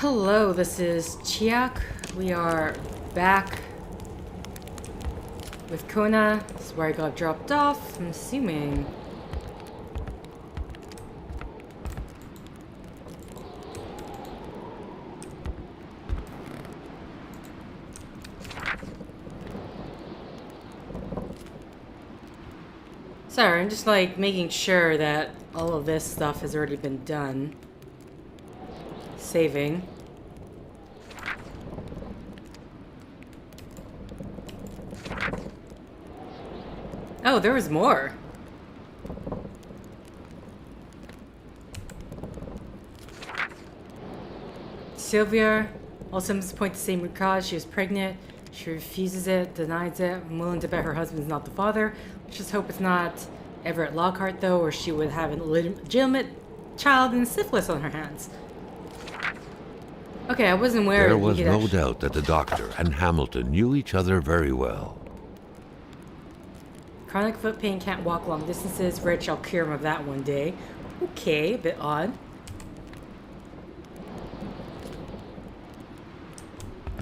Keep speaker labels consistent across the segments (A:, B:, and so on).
A: Hello, this is Chiak. We are back with Kona. This is where I got dropped off, I'm assuming. Sorry, I'm just like making sure that all of this stuff has already been done. Saving. Oh, there was more. Sylvia, all symptoms point to the same root cause. She was pregnant. She refuses it, denies it. I'm willing to bet her husband's not the father. Let's just hope it's not Everett Lockhart, though, or she would have a legitimate child and syphilis on her hands. Okay, I wasn't aware.
B: There was no doubt that the doctor and Hamilton knew each other very well.
A: Chronic foot pain, can't walk long distances. Rich, I'll cure him of that one day. Okay, a bit odd.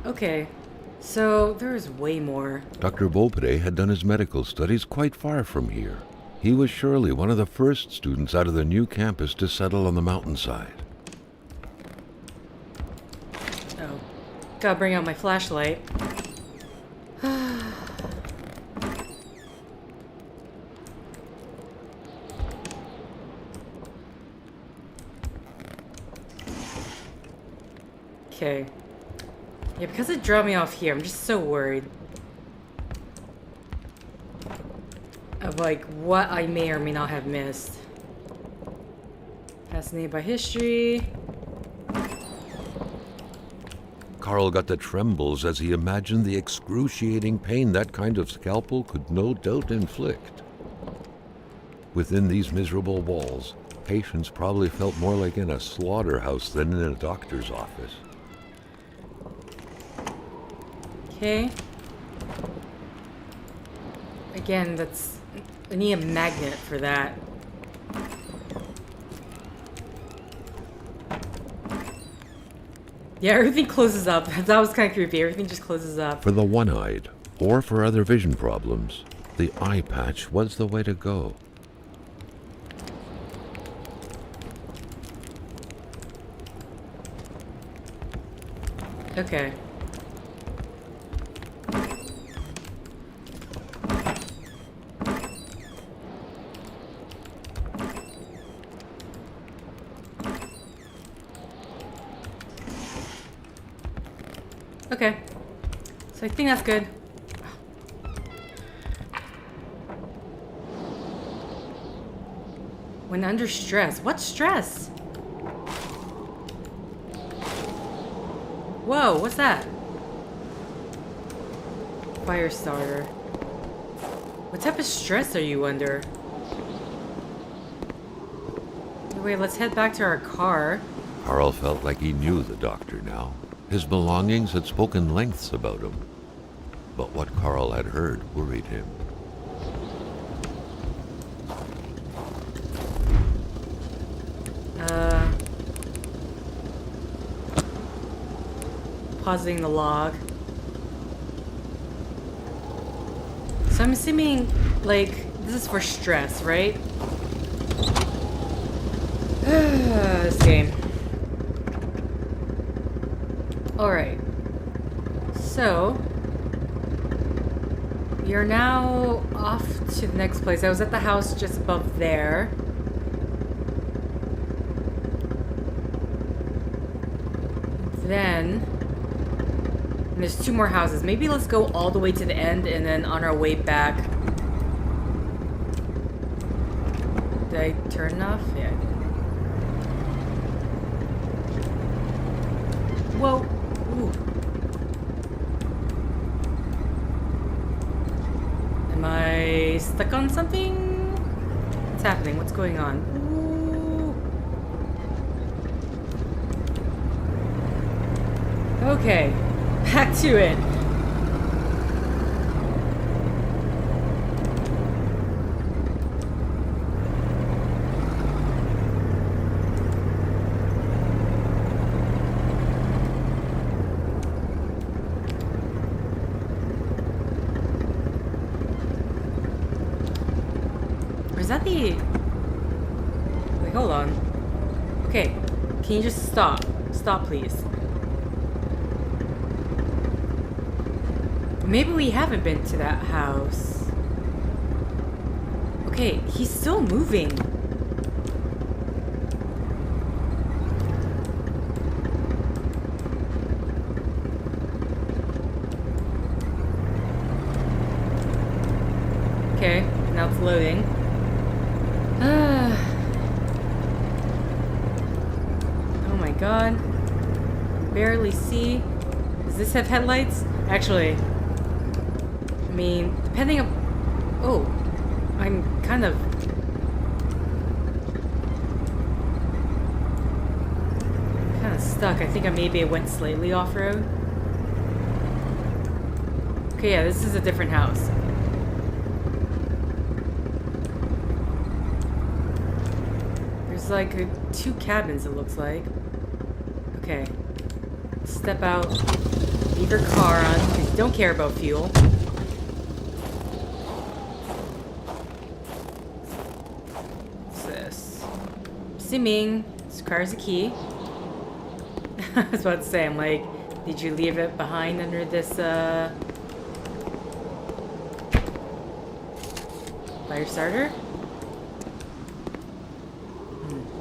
A: Okay, so there's way more.
B: Dr. Beaupre had done his medical studies quite far from here. He was surely one of the first students out of the new campus to settle on the mountainside.
A: Oh, gotta bring out my flashlight. Okay. Yeah, because it dropped me off here, I'm just so worried of like what I may or may not have missed. Fascinated by history.
B: Carl got the trembles as he imagined the excruciating pain that kind of scalpel could no doubt inflict. Within these miserable walls, patients probably felt more like in a slaughterhouse than in a doctor's office.
A: Okay. Again, that's... I need a magnet for that. Yeah, everything closes up. That was kind of creepy. Everything just closes up.
B: For the one-eyed, or for other vision problems, the eye patch was the way to go.
A: Okay. Okay. So I think that's good. When under stress. What stress? Whoa, what's that? Fire starter. What type of stress are you under? Wait, let's head back to our car.
B: Carl felt like he knew the doctor now. His belongings had spoken lengths about him. But what Carl had heard worried him.
A: Pausing the log. So I'm assuming, like, this is for stress, right? This game. Alright. So, we are now off to the next place. I was at the house just above there. Then, and there's two more houses. Maybe let's go all the way to the end and then on our way back. Did I turn off? Yeah. Whoa. Ooh. Am I stuck on something? What's happening? What's going on? Ooh. Okay. Back to it. is that the... Wait, hold on. Okay, can you just stop? Stop, please. Maybe we haven't been to that house. Okay, he's still moving. Okay, now it's loading. Oh my god. Barely see. Does this have headlights? Actually, I mean, depending on... Oh, I'm kind of... stuck. I think maybe I went slightly off-road. Okay, yeah, this is a different house. There's like 2 cabins, it looks like. Okay. Step out. Leave your car on, because you don't care about fuel. What's this? Assuming this requires a key. I was about to say, I'm like, did you leave it behind under this, fire starter?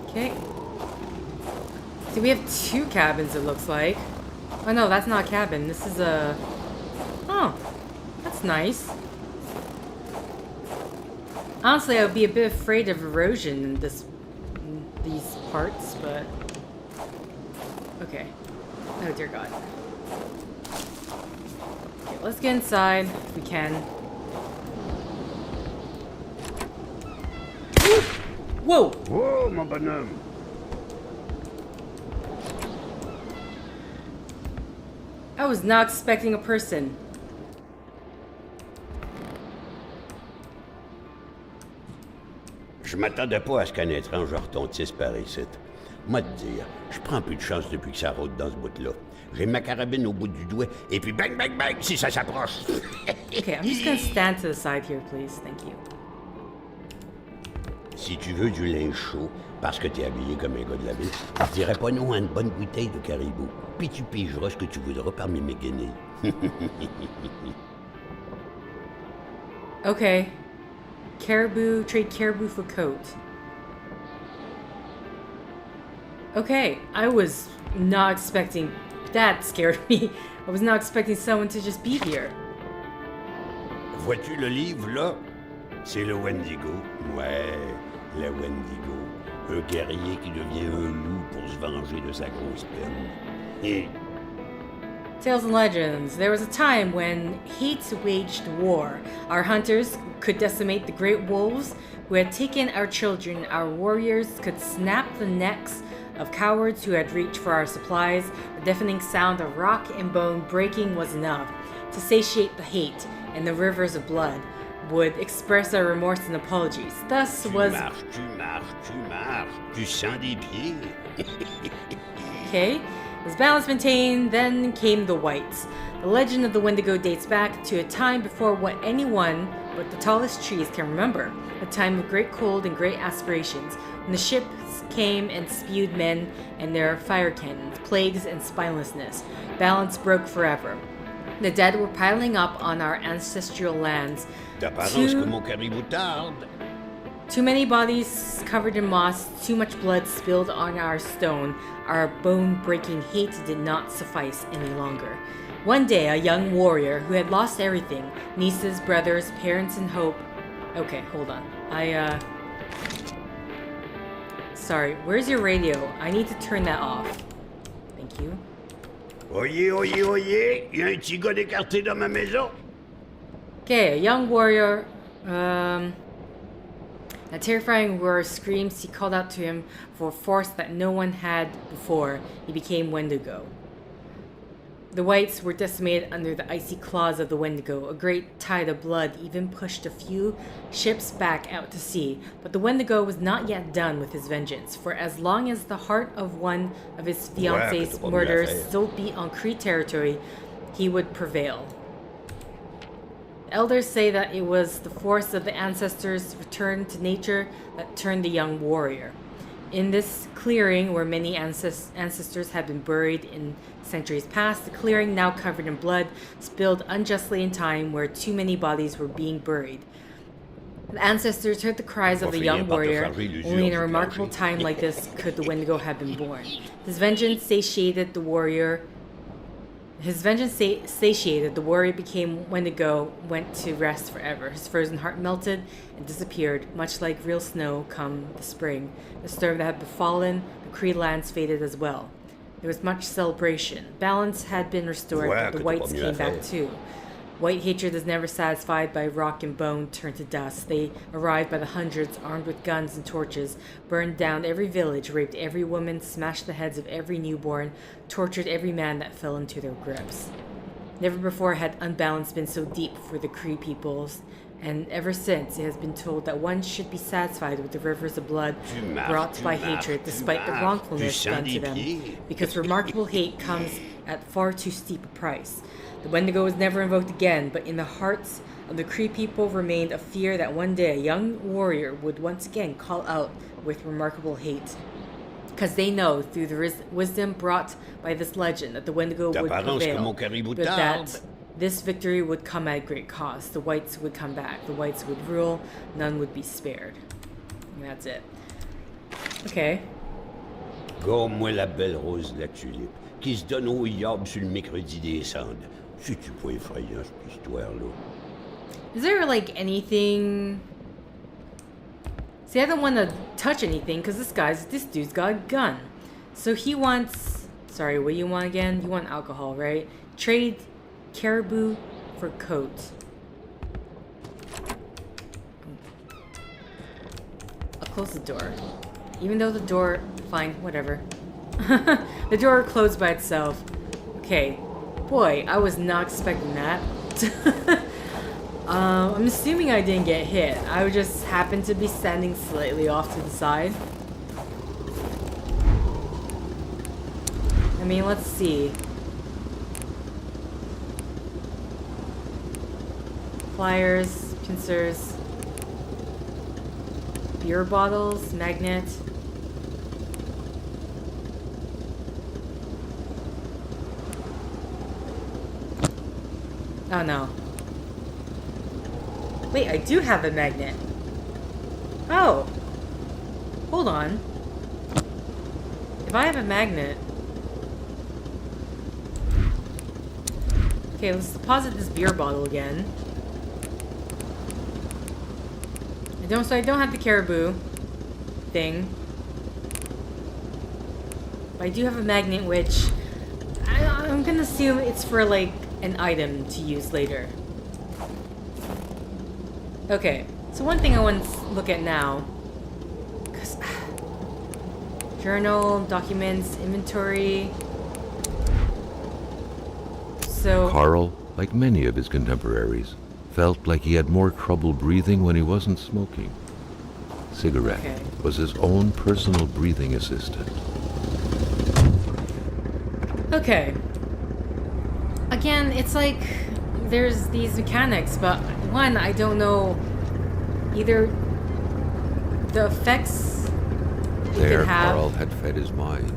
A: Okay. So we have 2 cabins, it looks like. Oh no, that's not a cabin. This is a... Oh, that's nice. Honestly, I would be a bit afraid of erosion in these parts, but... Okay. Oh dear God. Okay, let's get inside if we can. Whoa!
C: Whoa, mon bonhomme!
A: I was not expecting a person.
C: Je m'attendais pas à ce qu'un étrange retentisse par ici. Moi te dire, je prends plus de chance depuis que ça rôde dans ce bout-là. J'ai ma carabine au bout du doigt, et puis bang, bang, bang, si ça s'approche.
A: Okay, I'm just gonna stand to the side here, please. Thank you.
C: Si tu veux du linge chaud, parce que t'es habillé comme un gars de la ville, je dirais pas non à une bonne bouteille de caribou. Puis tu pigeras ce que tu voudras parmi mes guenilles.
A: Okay. Caribou, trade caribou for coat. Okay, I was not expecting... That scared me. I was not expecting someone to just be here.
C: Vois-tu le livre, là? C'est le Wendigo. Ouais, le Wendigo. Un guerrier qui devient un loup pour se venger de sa grosse peine.
A: Tales and legends. There was a time when hate waged war. Our hunters could decimate the great wolves who had taken our children. Our warriors could snap the necks of cowards who had reached for our supplies. The deafening sound of rock and bone breaking was enough to satiate the hate, and the rivers of blood would express our remorse and apologies. Thus was...
C: Tu marches. Tu sens des pieds.
A: Okay. As balance maintained, then came the whites. The legend of the Wendigo dates back to a time before what anyone but the tallest trees can remember. A time of great cold and great aspirations, when the ships came and spewed men and their fire cannons, plagues and spinelessness. Balance broke forever. The dead were piling up on our ancestral lands.
C: D'apparence que mon caribou tarde.
A: Too many bodies covered in moss, too much blood spilled on our stone. Our bone-breaking hate did not suffice any longer. One day, a young warrior who had lost everything, nieces, brothers, parents, and hope... Okay, hold on. Sorry, where's your radio? I need to turn that off. Thank you.
C: Oyez, oyez, oyez, y a un petit gars d'écarté dans ma maison.
A: Okay, a young warrior... A terrifying roar screams. He called out to him for a force that no one had before. He became Wendigo. The whites were decimated under the icy claws of the Wendigo. A great tide of blood even pushed a few ships back out to sea. But the Wendigo was not yet done with his vengeance, for as long as the heart of one of his fiancé's murderers still beat on Cree territory, he would prevail. Elders say that it was the force of the ancestors' return to nature that turned the young warrior. In this clearing, where many ancestors had been buried in centuries past, the clearing, now covered in blood, spilled unjustly in time where too many bodies were being buried. The ancestors heard the cries of the young warrior. Only in a remarkable time like this could the Wendigo have been born. His vengeance satiated, the warrior became Wendigo, went to rest forever. His frozen heart melted and disappeared, much like real snow come the spring. The storm that had befallen the Cree lands faded as well. There was much celebration. Balance had been restored, but the whites came back too. White hatred is never satisfied by rock and bone turned to dust. They arrived by the hundreds, armed with guns and torches, burned down every village, raped every woman, smashed the heads of every newborn, tortured every man that fell into their grips. Never before had unbalance been so deep for the Cree peoples, and ever since it has been told that one should be satisfied with the rivers of blood brought by hatred, despite the wrongfulness done to them, because remarkable hate comes at far too steep a price. The Wendigo was never invoked again, but in the hearts of the Cree people remained a fear that one day a young warrior would once again call out with remarkable hate. Because they know, through the wisdom brought by this legend, that the Wendigo would prevail, but that this victory would come at great cost. The whites would come back. The whites would rule. None would be spared. And that's it. Okay.
C: Comme-moi la belle rose de la tulipe, qui se donne au diable sur le mercredi des cendres. C'est-tu pas effrayant, cette histoire-là?
A: Is there, like, anything... See, I don't want to touch anything, because this dude's got a gun. So he wants... Sorry, what do you want again? You want alcohol, right? Trade caribou for coat. I'll close the door. Even though the door... Fine, whatever. The door closed by itself. Okay. Boy, I was not expecting that. I'm assuming I didn't get hit. I just happened to be standing slightly off to the side. I mean, let's see. Pliers, pincers, beer bottles, magnet. Oh no. Wait, I do have a magnet. Oh. Hold on. If I have a magnet... Okay, let's deposit this beer bottle again. So I don't have the caribou thing. But I do have a magnet, which... I'm gonna assume it's for, like, an item to use later. Okay, so one thing I want to look at now, cause journal, documents, inventory. So
B: Carl, like many of his contemporaries, felt like he had more trouble breathing when he wasn't smoking. Cigarette was his own personal breathing assistant. Okay. Again, it's like there's these mechanics, but one, I don't know either the effects there Carl had fed his mind,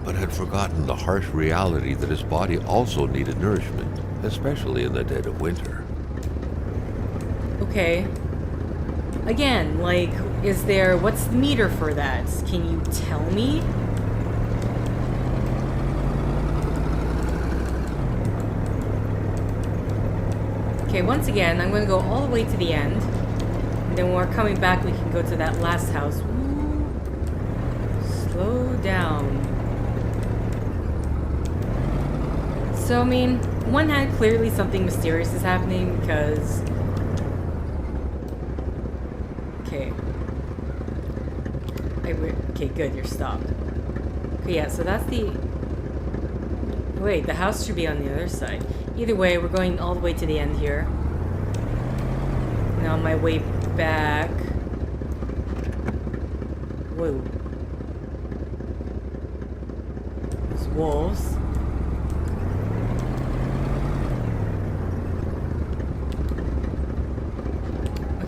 B: but had forgotten the harsh reality that his body also needed nourishment, especially in the dead of winter.
A: Okay. Again, like, what's the meter for that? Can you tell me? Okay, once again, I'm going to go all the way to the end. And then when we're coming back, we can go to that last house. Ooh. Slow down. So, I mean, on one hand, clearly something mysterious is happening because... Okay. Okay, good, you're stopped. Okay, yeah, so that's the... Wait, the house should be on the other side. Either way, we're going all the way to the end here. Now on my way back... Whoa. There's wolves.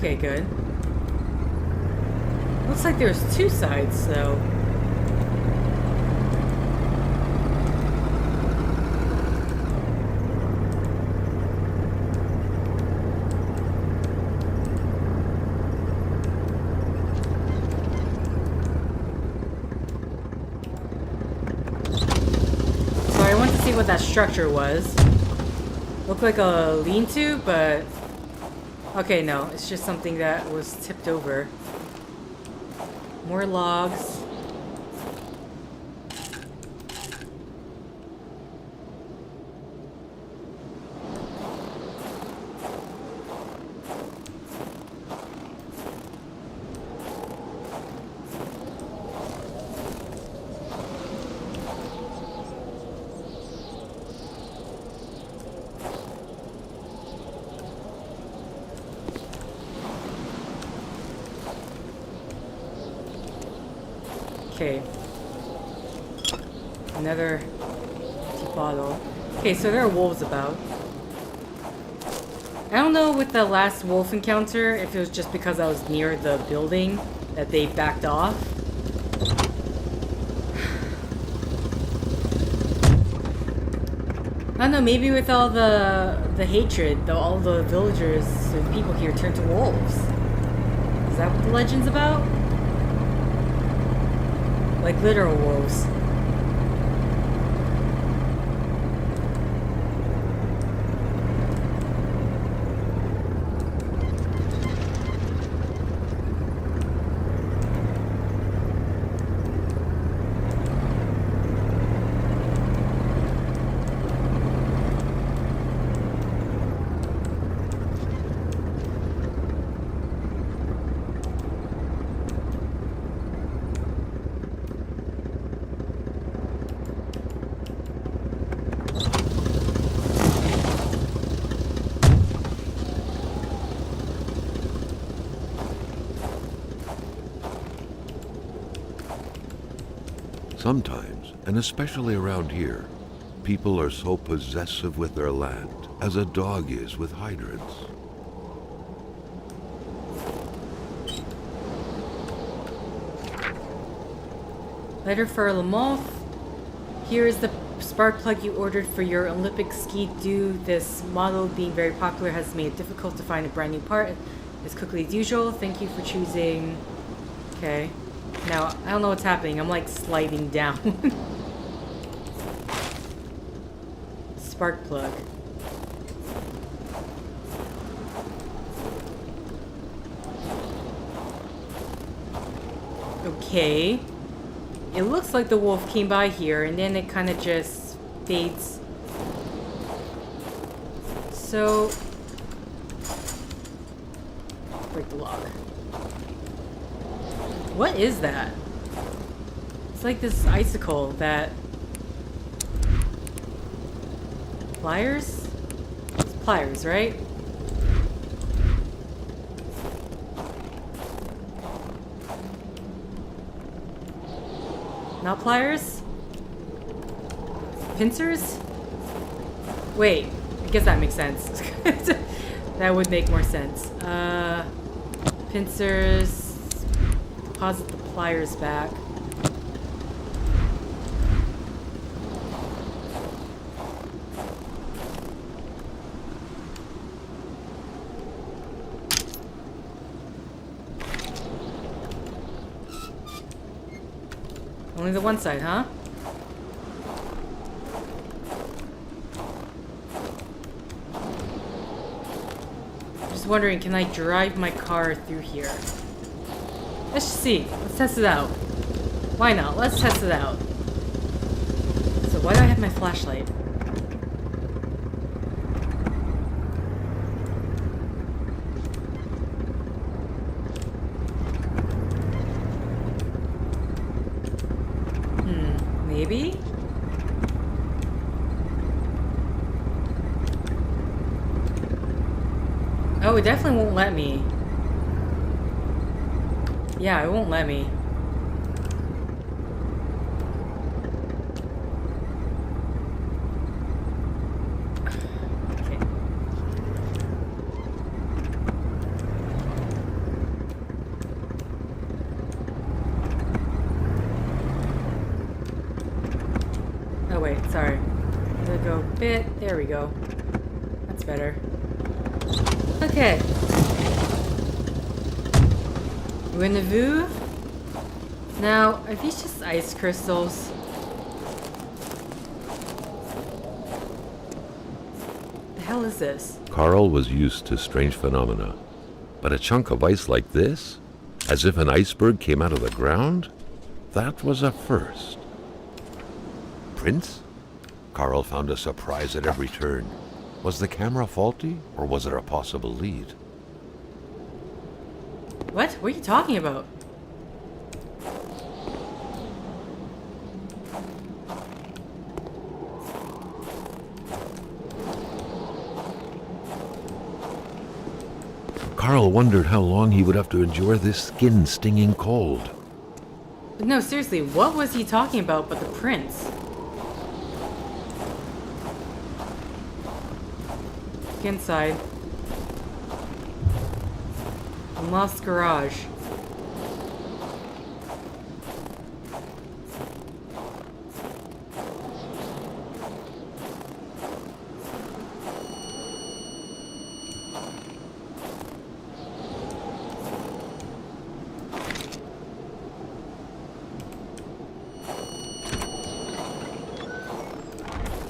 A: Okay, good. Looks like there's two sides, though. So I went to see what that structure was. Looked like a lean-to, but... Okay, no. It's just something that was tipped over. More logs. Okay. Another empty bottle. Okay, so there are wolves about. I don't know with the last wolf encounter if it was just because I was near the building that they backed off. I don't know, maybe with all the hatred, all the villagers and people here turned to wolves. Is that what the legend's about? Like literal wolves.
B: Sometimes, and especially around here, people are so possessive with their land, as a dog is with hydrants.
A: Letter for Lamoth. Here is the spark plug you ordered for your Olympic ski doo. This model being very popular has made it difficult to find a brand new part as quickly as usual. Thank you for choosing. Okay. Now, I don't know what's happening. I'm like sliding down. Spark plug. Okay. It looks like the wolf came by here and then it kind of just fades. So... break the log. What is that? It's like this icicle that... Pliers? It's pliers, right? Not pliers? Pincers? Wait, I guess that makes sense. That would make more sense. Pincers... Deposit the pliers back. Only the one side, huh? Just wondering, can I drive my car through here? Let's just see. Let's test it out. Why not? Let's test it out. So why do I have my flashlight? Maybe? Oh, it definitely won't let me. Yeah, it won't let me. Okay. wait, sorry. I'm gonna go a bit. There we go. That's better. Okay. We're in the Vue. Now, are these just ice crystals? The hell is this?
B: Carl was used to strange phenomena, but a chunk of ice like this, as if an iceberg came out of the ground, that was a first. Prince? Carl found a surprise at every turn. Was the camera faulty, or was it a possible lead?
A: What? What are you talking about?
B: Carl wondered how long he would have to endure this skin-stinging cold.
A: No, seriously, what was he talking about but the prince? Get inside. Unlocked garage.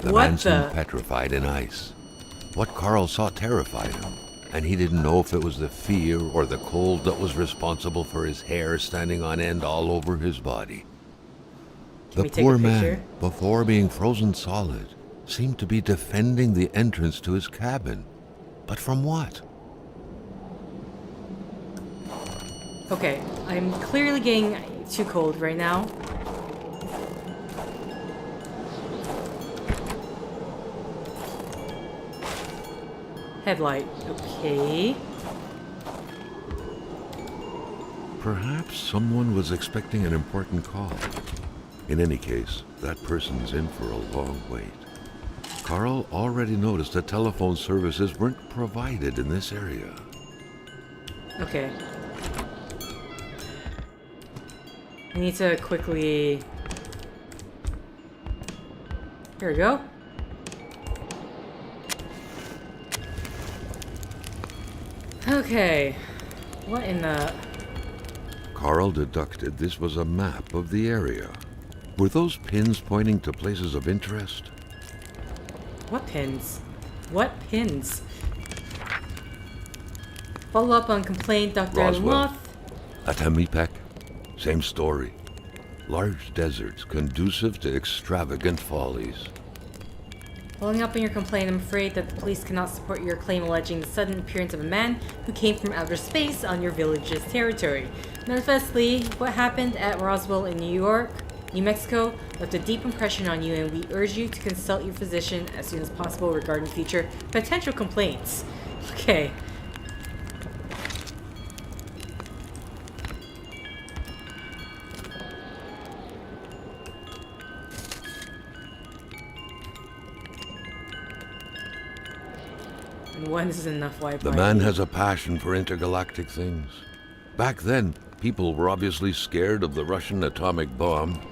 B: The man seemed petrified in ice. What Carl saw terrified him, and he didn't know if it was the fear or the cold that was responsible for his hair standing on end all over his body. The poor man, before being frozen solid, seemed to be defending the entrance to his cabin. But from what?
A: Okay, I'm clearly getting too cold right now. Headlight. Okay.
B: Perhaps someone was expecting an important call. In any case, that person's in for a long wait. Carl already noticed that telephone services weren't provided in this area.
A: Okay. I need to quickly... Here we go. Okay. What in the...
B: Carl deducted this was a map of the area. Were those pins pointing to places of interest?
A: What pins? What pins? Follow up on complaint, Dr.
B: Roswell.
A: Loth.
B: Atamipek. Same story. Large deserts conducive to extravagant follies.
A: Following up on your complaint, I'm afraid that the police cannot support your claim alleging the sudden appearance of a man who came from outer space on your village's territory. Manifestly, what happened at Roswell in New Mexico, left a deep impression on you, and we urge you to consult your physician as soon as possible regarding future potential complaints. Okay. And one is enough wipe.
B: The man has a passion for intergalactic things. Back then, people were obviously scared of the Russian atomic bomb,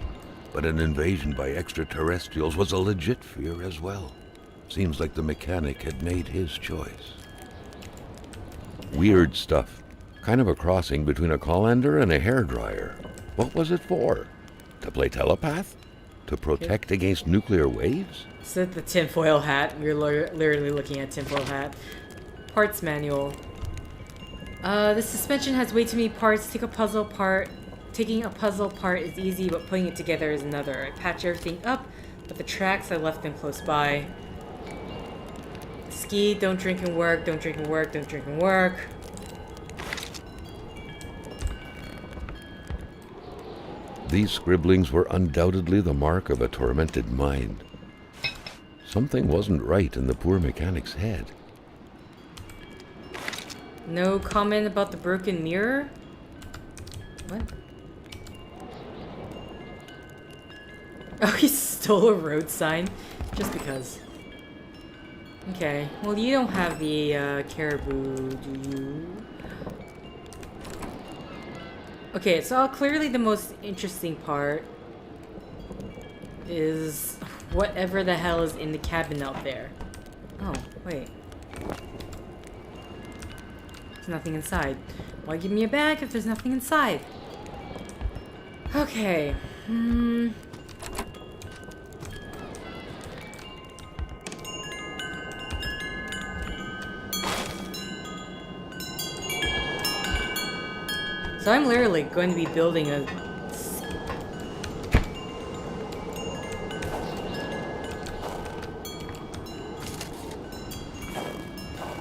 B: but an invasion by extraterrestrials was a legit fear as well. Seems like the mechanic had made his choice. Weird stuff. Kind of a crossing between a colander and a hairdryer. What was it for? To play telepath? To protect against nuclear waves?
A: Is it the tinfoil hat? We're literally looking at tinfoil hat. Parts manual. The suspension has way too many parts. Taking a puzzle part is easy, but putting it together is another. I patch everything up, but the tracks, I left them close by. Ski, don't drink and work, don't drink and work, don't drink and work.
B: These scribblings were undoubtedly the mark of a tormented mind. Something wasn't right in the poor mechanic's head.
A: No comment about the broken mirror? What? Oh, he stole a road sign? Just because. Okay. Well, you don't have the caribou, do you? Okay, so clearly the most interesting part is... Oh whatever the hell is in the cabin out there. Oh, wait. There's nothing inside. Why give me a bag if there's nothing inside? Okay. So I'm literally going to be building a...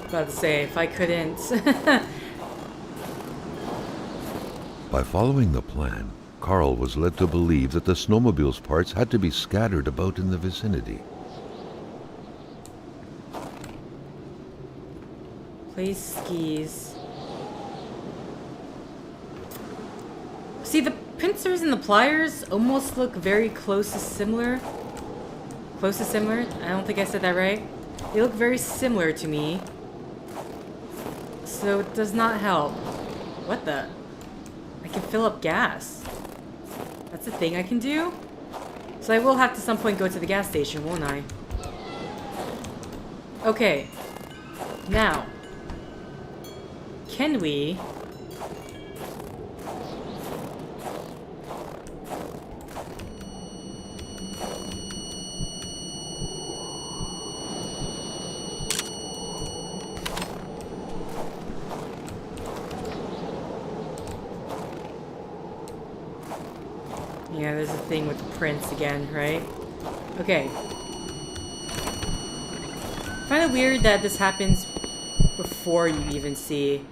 A: About to say, if I couldn't...
B: By following the plan, Carl was led to believe that the snowmobile's parts had to be scattered about in the vicinity.
A: Place skis. See, the pincers and the pliers almost look very close to similar. Close to similar? I don't think I said that right. They look very similar to me. So it does not help. What the? I can fill up gas. That's a thing I can do? So I will have to some point go to the gas station, won't I? Okay. Now. Can we... Yeah, there's a thing with the prints again, right? Okay. I find it weird that this happens before you even see.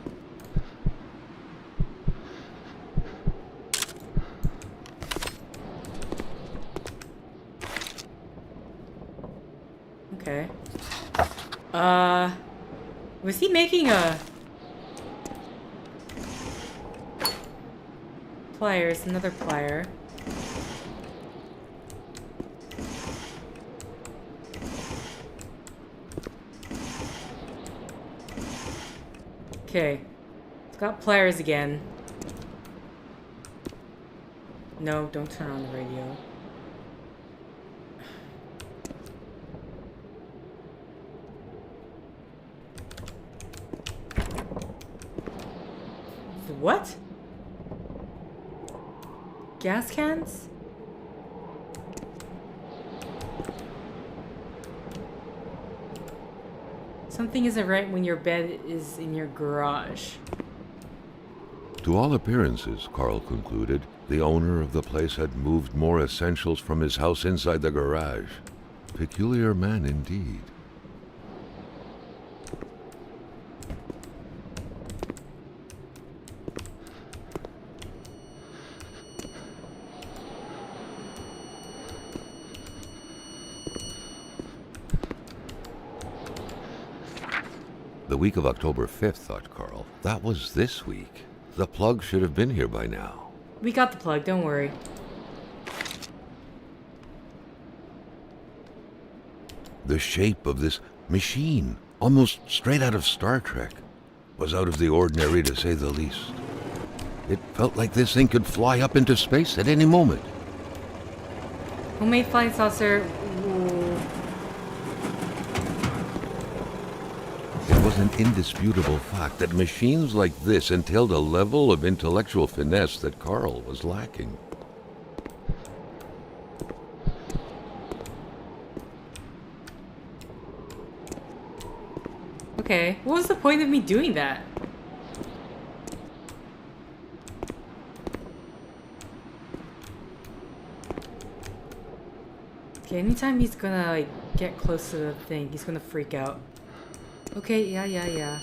A: Okay. Was he making a... Pliers, another plier. Okay. It's got pliers again. No, don't turn on the radio. What? Gas cans? Something isn't right when your bed is in your garage.
B: To all appearances, Carl concluded, the owner of the place had moved more essentials from his house inside the garage. Peculiar man indeed. The week of October 5th, thought Carl. That was this week. The plug should have been here by now.
A: We got the plug, don't worry.
B: The shape of this machine, almost straight out of Star Trek, was out of the ordinary to say the least. It felt like this thing could fly up into space at any moment.
A: Homemade flying saucer.
B: It was an indisputable fact that machines like this entailed a level of intellectual finesse that Carl was lacking.
A: Okay, what was the point of me doing that? Okay, anytime he's gonna like get close to the thing, he's gonna freak out. Okay, yeah.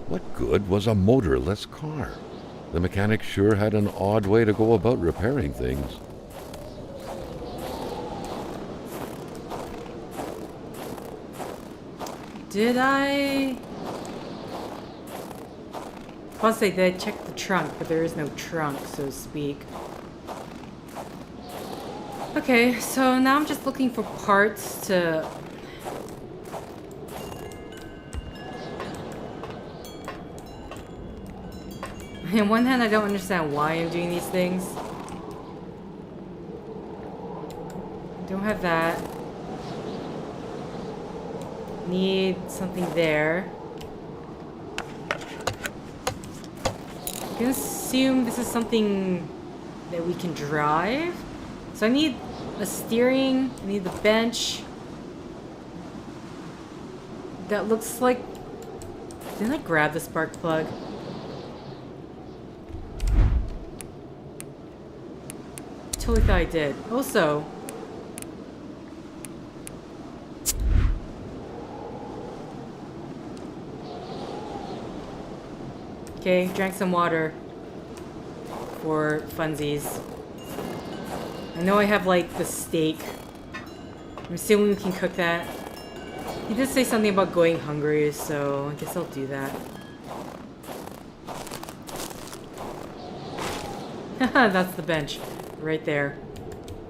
B: What good was a motorless car? The mechanic sure had an odd way to go about repairing things.
A: Did I? supposed to say that I checked the trunk, but there is no trunk, so to speak. Okay, so now I'm just looking for parts to... On one hand, I don't understand why I'm doing these things. Don't have that. Need something there. I can assume this is something that we can drive. So I need a steering. I need the bench. That looks like... Didn't I grab the spark plug? Totally thought I did. Also... Okay, drank some water for funsies. I know I have, like, the steak. I'm assuming we can cook that. He did say something about going hungry, so I guess I'll do that. Haha, that's the bench. Right there.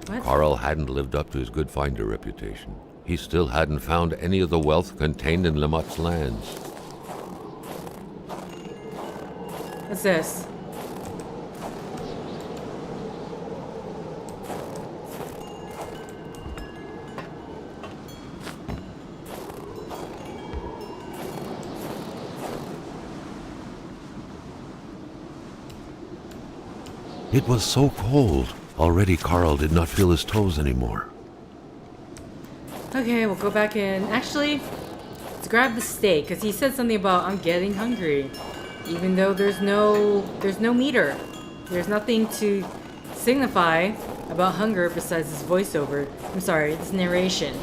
A: What?
B: Carl hadn't lived up to his good finder reputation. He still hadn't found any of the wealth contained in Lamotte's lands.
A: What's this?
B: It was so cold. Already Carl did not feel his toes anymore.
A: Okay, we'll go back in. Actually, let's grab the steak, because he said something about I'm getting hungry. Even though there's no meter. There's nothing to signify about hunger besides this voiceover. I'm sorry, this narration.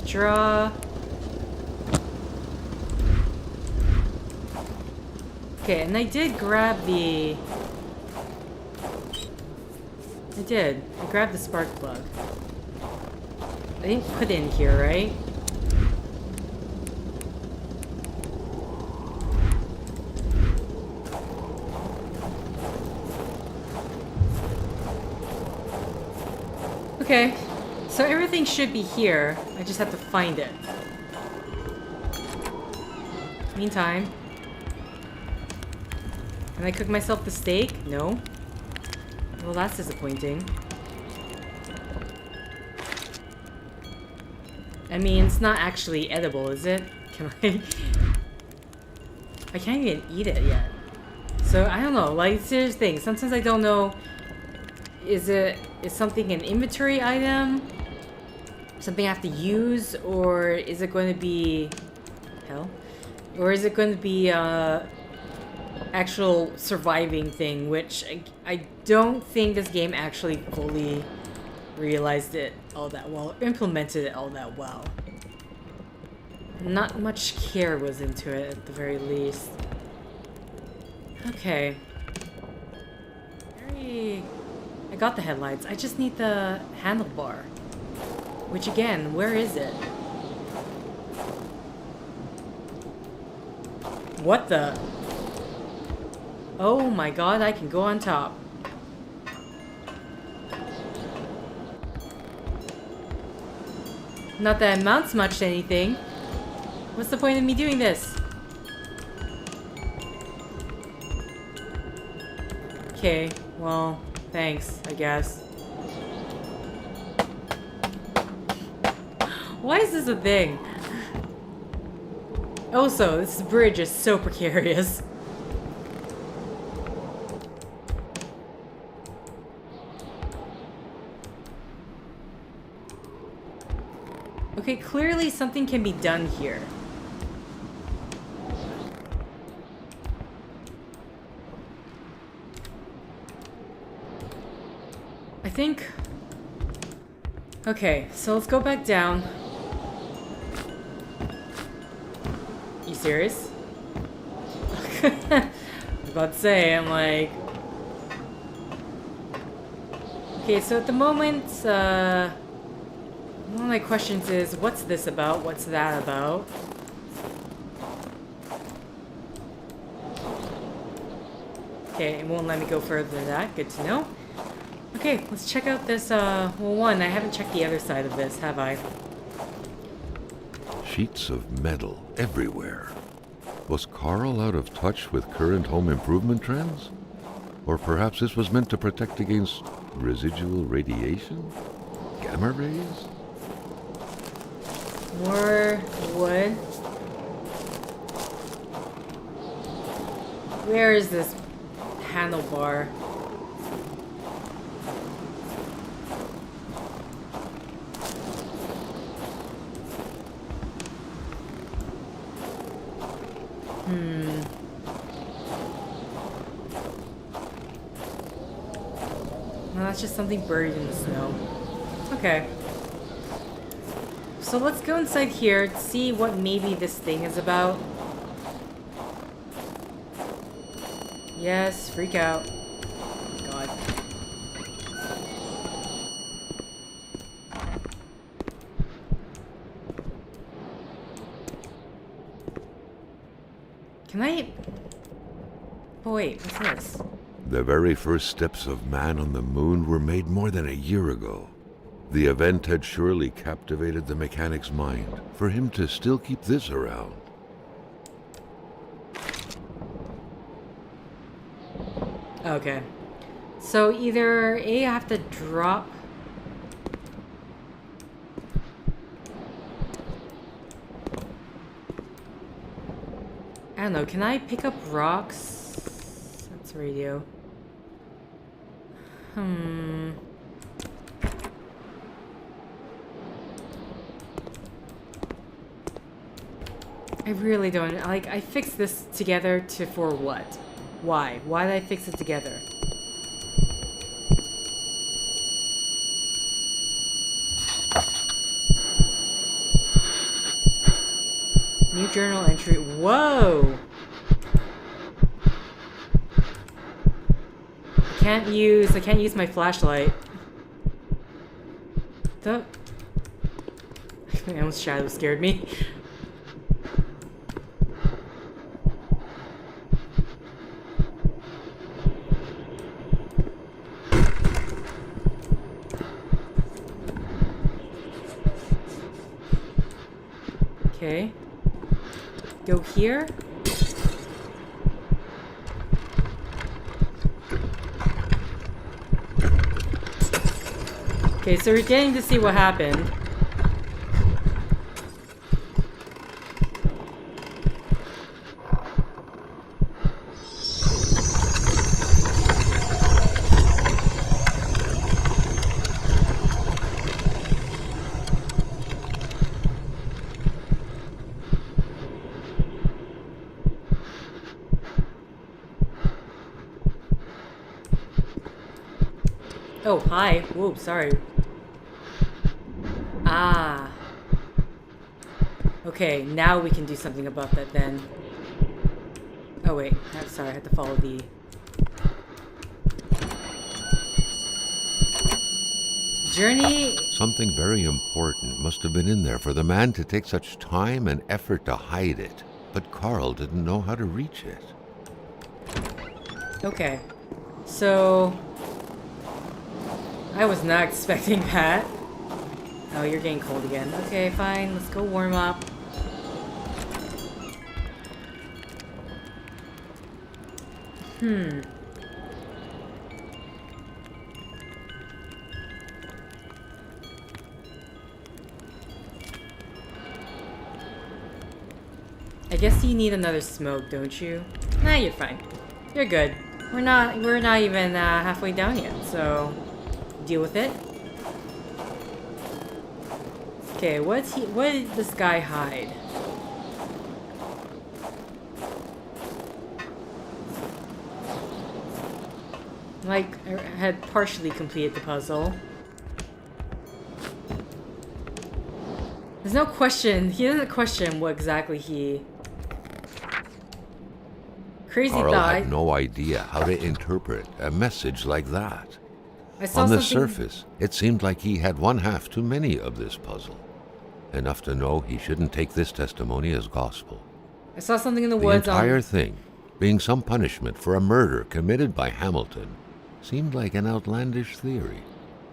A: Draw. Okay, and I did grab the... I grabbed the spark plug. I didn't put it in here, right? Okay, so everything should be here. I just have to find it. Meantime, can I cook myself the steak? No. Well, that's disappointing. I mean, it's not actually edible, is it? Can I... I can't even eat it yet. So, I don't know. Like, serious thing. Sometimes I don't know... Is something an inventory item? Something I have to use? Or is it going to be... Hell? Or is it going to be, actual surviving thing, which I don't think this game actually fully realized it all that well, implemented it all that well. Not much care was into it at the very least. Okay. I got the headlights. I just need the handlebar. Which again, where is it? What the? Oh my god, I can go on top. Not that it amounts much to anything. What's the point of me doing this? Okay, well, thanks, I guess. Why is this a thing? Also, this bridge is so precarious. Okay, clearly something can be done here. I think... Okay, so let's go back down. You serious? I was about to say, I'm like... Okay, so at the moment, one of my questions is, what's this about? What's that about? Okay, it won't let me go further than that. Good to know. Okay, let's check out this, well, one, I haven't checked the other side of this, have I?
B: Sheets of metal everywhere. Was Carl out of touch with current home improvement trends? Or perhaps this was meant to protect against residual radiation? Gamma rays?
A: More wood. Where is this handlebar? No, that's just something buried in the snow. Okay. So let's go inside here to see what maybe this thing is about. Yes, freak out. God. Can I... Oh wait, what's this?
B: The very first steps of man on the moon were made more than a year ago. The event had surely captivated the mechanic's mind for him to still keep this around.
A: Okay. So either A, I have to drop... I don't know, can I pick up rocks? That's radio. I really don't, like, I fixed this together for what? Why? Why did I fix it together? New journal entry. Whoa! I can't use my flashlight. The almost shadow scared me. Okay. Go here. Okay, so we're getting to see what happened. Oh, hi. Whoa, sorry. Ah. Okay, now we can do something about that then. Oh wait, sorry, I had to follow the... Journey...
B: Something very important must have been in there for the man to take such time and effort to hide it. But Carl didn't know how to reach it.
A: Okay. So... I was not expecting that. Oh, you're getting cold again. Okay, fine. Let's go warm up. I guess you need another smoke, don't you? Nah, you're fine. You're good. We're not even halfway down yet, so deal with it. Okay, what did this guy hide? Like, I had partially completed the puzzle. There's no question. He doesn't question what exactly he... Crazy
B: Carl
A: thought.
B: had no idea how to interpret a message like that.
A: I saw
B: On the
A: something.
B: surface, it seemed like he had one half too many of this puzzle. Enough to know he shouldn't take this testimony as gospel.
A: I saw something in the
B: The
A: woods.
B: entire thing, being some punishment for a murder committed by Hamilton, seemed like an outlandish theory.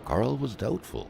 B: Carl was doubtful.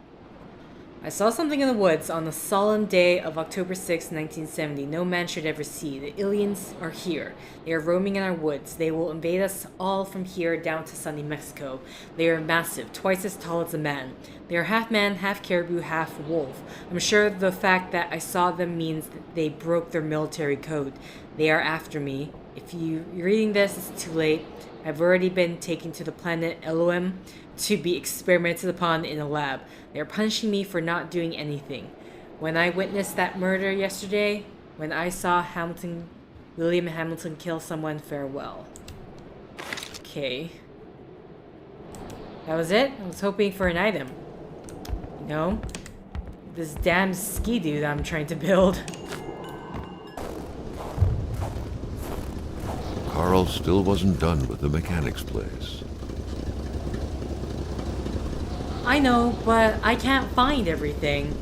A: I saw something in the woods on the solemn day of October 6, 1970. No man should ever see. The aliens are here. They are roaming in our woods. They will invade us all from here down to sunny Mexico. They are massive, twice as tall as a man. They are half man, half caribou, half wolf. I'm sure the fact that I saw them means that they broke their military code. They are after me. If you're reading this, it's too late. I've already been taken to the planet Elohim to be experimented upon in a lab. They are punishing me for not doing anything. When I witnessed that murder yesterday, when I saw William Hamilton kill someone, farewell. Okay. That was it? I was hoping for an item. No? This damn ski dude I'm trying to build.
B: Carl still wasn't done with the mechanic's place.
A: I know, but I can't find everything.